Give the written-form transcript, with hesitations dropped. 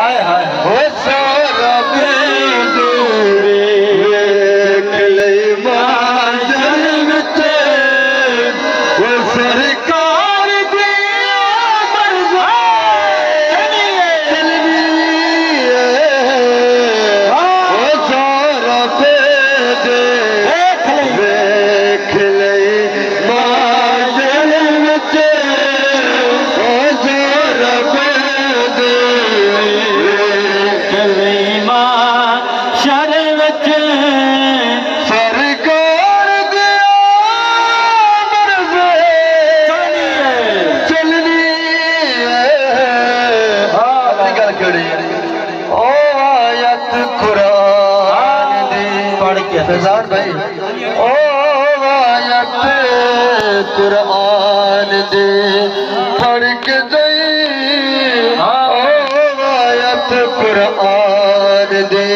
हो सारा बेदूरे खले माजन ते वो सरकार दिया मर्ज़ा हो सारा बेदे खले माजन ते हो सारा बेदे सरकार दिया मर्ज़े चलनी गल केड़ी ओ आयत कुरान दी पढ़ के फैजान भाई ओ आयत कुरान दी पढ़ के दई ओ आयत कुरान दी